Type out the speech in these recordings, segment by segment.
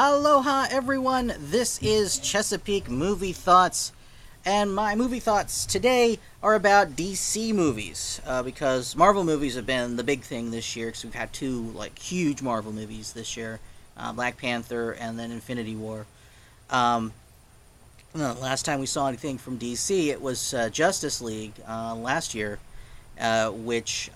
Aloha everyone, this is Chesapeake Movie Thoughts, and my movie thoughts today are about DC movies, because Marvel movies have been the big thing this year, because we've had two, huge Marvel movies this year, Black Panther and then Infinity War. Um, Last time we saw anything from DC, it was Justice League last year, which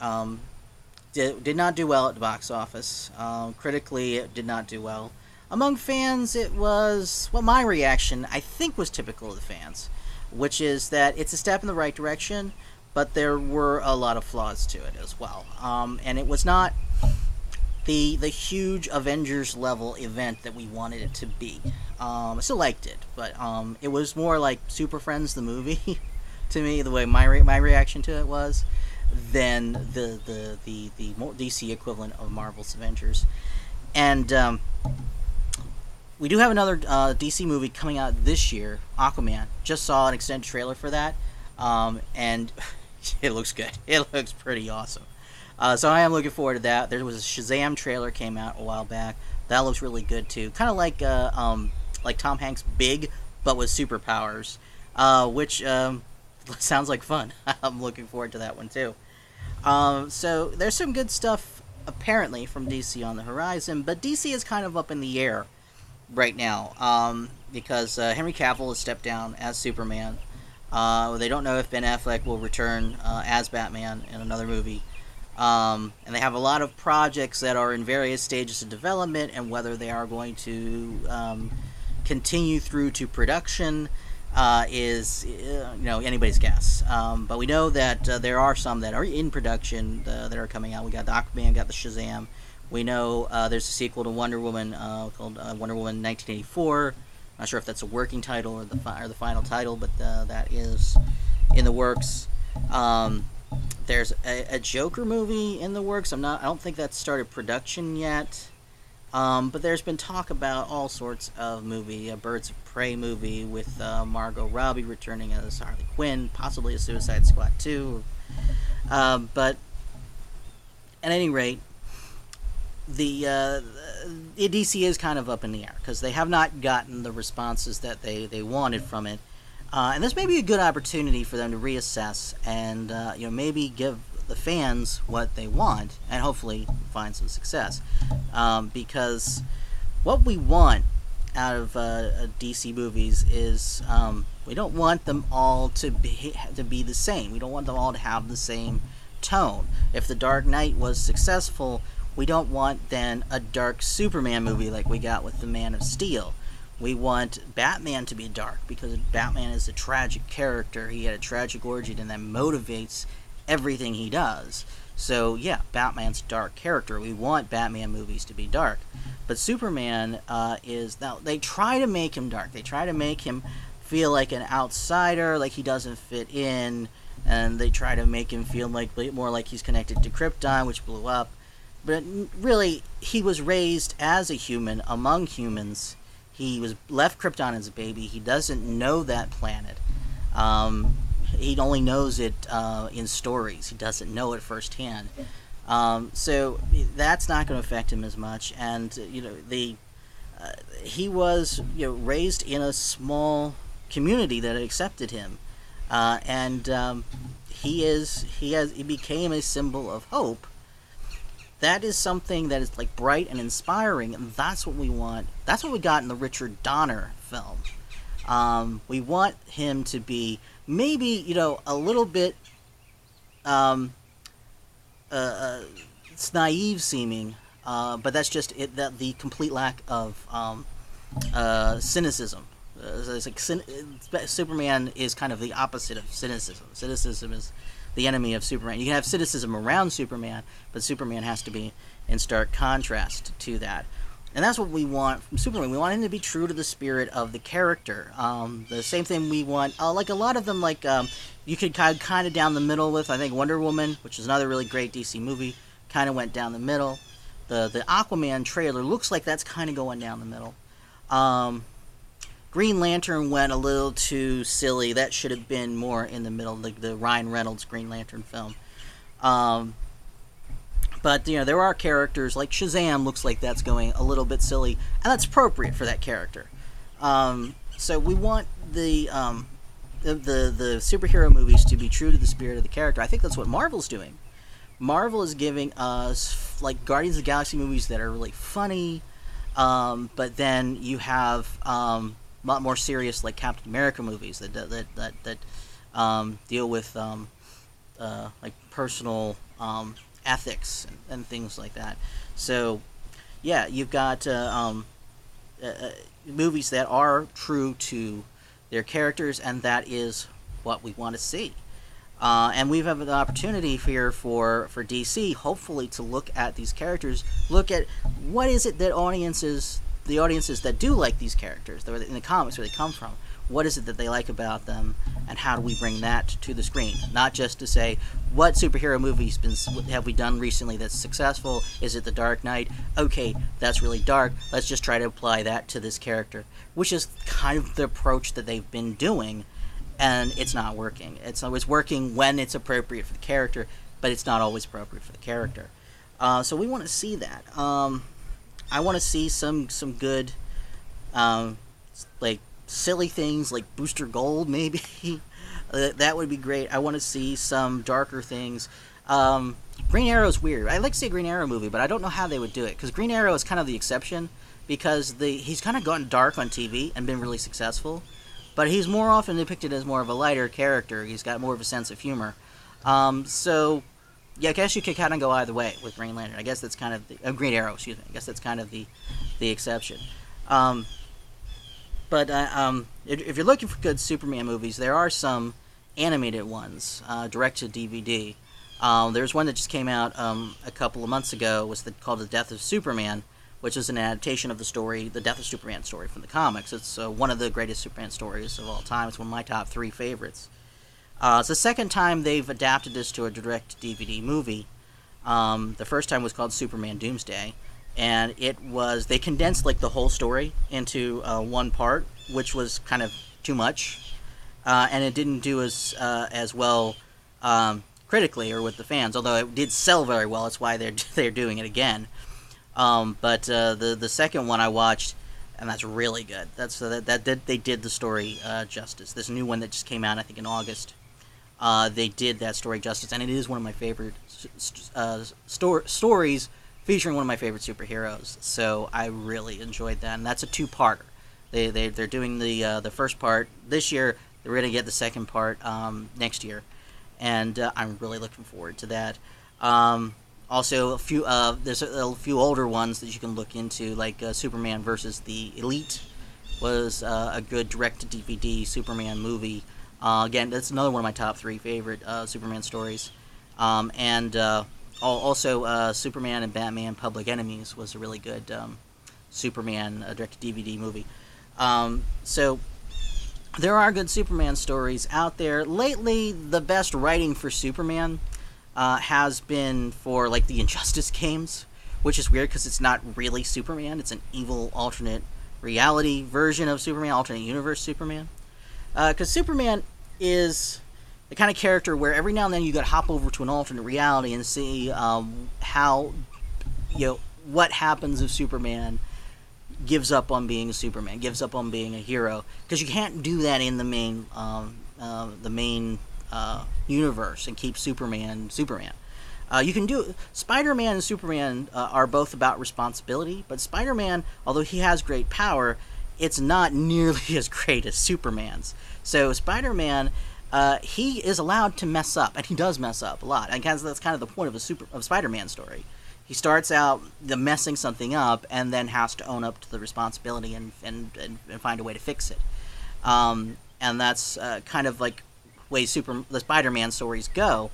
did not do well at the box office. Critically, it did not do well. Among fans, it was, well, my reaction, I think, was typical of the fans, which is that it's a step in the right direction, but there were a lot of flaws to it as well. And it was not the huge Avengers level event that we wanted it to be. I still liked it, but it was more like Super Friends the movie to me, the way my reaction to it was, than the DC equivalent of Marvel's Avengers. And we do have another DC movie coming out this year, Aquaman. Just saw an extended trailer for that, and it looks good. It looks pretty awesome. So I am looking forward to that. There was a Shazam trailer came out a while back. That looks really good too. Kind of like Tom Hanks' Big, but with superpowers, which sounds like fun. I'm looking forward to that one too. So there's some good stuff apparently from DC on the horizon, but DC is kind of up in the air right now, because Henry Cavill has stepped down as Superman. They don't know if Ben Affleck will return as Batman in another movie. And they have a lot of projects that are in various stages of development, and whether they are going to continue through to production is anybody's guess. But we know that there are some that are in production that are coming out. We got the Aquaman, got the Shazam. We know there's a sequel to Wonder Woman called Wonder Woman 1984. Not sure if that's a working title or the final title, but that is in the works. There's a Joker movie in the works. I don't think that's started production yet. But there's been talk about all sorts of movie, a Birds of Prey movie with Margot Robbie returning as Harley Quinn, possibly a Suicide Squad 2. But at any rate, the DC is kind of up in the air because they have not gotten the responses that they wanted from it. And this may be a good opportunity for them to reassess and maybe give the fans what they want and hopefully find some success. Because what we want out of DC movies is we don't want them all to be the same. We don't want them all to have the same tone. If The Dark Knight was successful, we don't want then a dark Superman movie like we got with The Man of Steel. We want Batman to be dark because Batman is a tragic character. He had a tragic origin and that motivates everything he does. So yeah, Batman's a dark character. We want Batman movies to be dark. But Superman now they try to make him dark. They try to make him feel like an outsider, like he doesn't fit in, and they try to make him feel more like he's connected to Krypton, which blew up. But really, he was raised as a human among humans. He was left Krypton as a baby. He doesn't know that planet. He only knows it in stories. He doesn't know it firsthand. So that's not going to affect him as much. And he was raised in a small community that accepted him, and he became a symbol of hope. That is something that is bright and inspiring, and that's what we want. That's what we got in the Richard Donner film. We want him to be maybe a little bit it's naive seeming, but that's just it. That the complete lack of cynicism. Superman is kind of the opposite of cynicism. Cynicism is the enemy of Superman. You can have cynicism around Superman, but Superman has to be in stark contrast to that. And that's what we want from Superman. We want him to be true to the spirit of the character. The same thing we want, a lot of them, you could kind of down the middle with, I think, Wonder Woman, which is another really great DC movie, kind of went down the middle. The Aquaman trailer looks like that's kind of going down the middle. Green Lantern went a little too silly. That should have been more in the middle, like the Ryan Reynolds Green Lantern film. But there are characters like Shazam. Looks like that's going a little bit silly, and that's appropriate for that character. So we want the superhero movies to be true to the spirit of the character. I think that's what Marvel's doing. Marvel is giving us like Guardians of the Galaxy movies that are really funny, but then you have a lot more serious like Captain America movies that deal with like personal ethics and things like that. So yeah, you've got movies that are true to their characters, and that is what we want to see. And we have an opportunity here for DC, hopefully, to look at these characters, look at what is it that the audiences that do like these characters, in the comics where they come from, what is it that they like about them, and how do we bring that to the screen? Not just to say, what superhero movies have we done recently that's successful? Is it The Dark Knight? Okay, that's really dark. Let's just try to apply that to this character, which is kind of the approach that they've been doing, and it's not working. It's always working when it's appropriate for the character, but it's not always appropriate for the character. So we want to see that. I want to see some good, like, silly things like Booster Gold, maybe. That would be great. I want to see some darker things. Green Arrow's weird. I'd like to see a Green Arrow movie, but I don't know how they would do it, because Green Arrow is kind of the exception, because he's kind of gone dark on TV and been really successful, but he's more often depicted as more of a lighter character. He's got more of a sense of humor. So, yeah, I guess you could kind of go either way with Green Lantern. I guess that's kind of Green Arrow, excuse me. I guess that's kind of the exception. But if you're looking for good Superman movies, there are some animated ones, direct to DVD. There's one that just came out a couple of months ago. It was called The Death of Superman, which is an adaptation of the story, the Death of Superman story from the comics. It's one of the greatest Superman stories of all time. It's one of my top 3 favorites. It's the second time they've adapted this to a direct DVD movie. The first time was called Superman Doomsday, and they condensed like the whole story into one part, which was kind of too much, and it didn't do as well critically or with the fans. Although it did sell very well, that's why they're doing it again. But the second one I watched, and that's really good. They did the story justice. This new one that just came out, I think in August, they did that story justice, and it is one of my favorite stories featuring one of my favorite superheroes. So I really enjoyed that, and that's a 2-parter. They're doing the first part this year. They're going to get the second part next year, and I'm really looking forward to that. Also, there's a few older ones that you can look into, like Superman versus the Elite was a good direct-to-DVD Superman movie. Again, that's another one of my top 3 favorite Superman stories. And also, Superman and Batman Public Enemies was a really good Superman direct-to-DVD movie. So there are good Superman stories out there. Lately, the best writing for Superman has been for like the Injustice games, which is weird because it's not really Superman. It's an evil alternate reality version of Superman, alternate universe Superman. Because Superman is the kind of character where every now and then you got to hop over to an alternate reality and see how, what happens if Superman gives up on being a Superman, gives up on being a hero, because you can't do that in the main universe and keep Superman. You can do Spider-Man and Superman are both about responsibility, but Spider-Man, although he has great power, it's not nearly as great as Superman's. So Spider-Man, he is allowed to mess up, and he does mess up a lot. And that's kind of the point of a Spider-Man story. He starts out messing something up, and then has to own up to the responsibility and find a way to fix it. And that's kind of like way the Spider-Man stories go.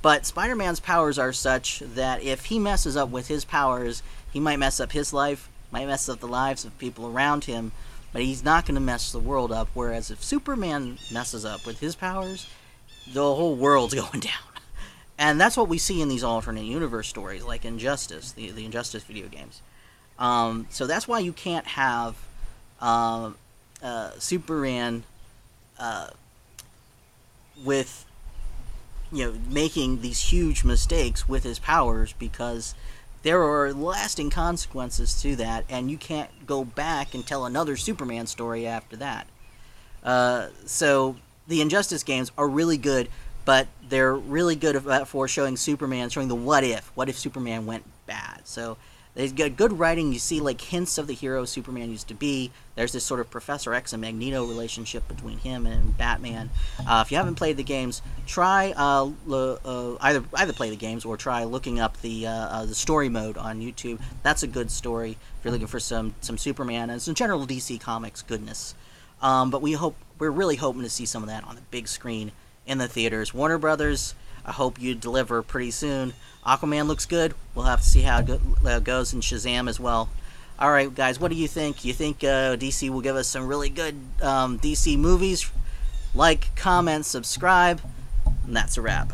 But Spider-Man's powers are such that if he messes up with his powers, he might mess up his life, might mess up the lives of people around him, but he's not going to mess the world up. Whereas if Superman messes up with his powers, the whole world's going down. And that's what we see in these alternate universe stories, like Injustice, the Injustice video games. So that's why you can't have Superman with making these huge mistakes with his powers, because there are lasting consequences to that, and you can't go back and tell another Superman story after that. So the Injustice games are really good, but they're really good for showing Superman, showing the what if Superman went bad. So they got good writing. You see like hints of the hero Superman used to be. There's this sort of Professor X and Magneto relationship between him and Batman. If you haven't played the games, try either play the games or try looking up the story mode on YouTube. That's a good story if you're looking for some Superman and some general DC Comics goodness. But we're really hoping to see some of that on the big screen in the theaters. Warner Brothers, I hope you deliver pretty soon. Aquaman looks good. We'll have to see how it goes, and Shazam as well. All right, guys, what do you think? You think DC will give us some really good DC movies? Like, comment, subscribe, and that's a wrap.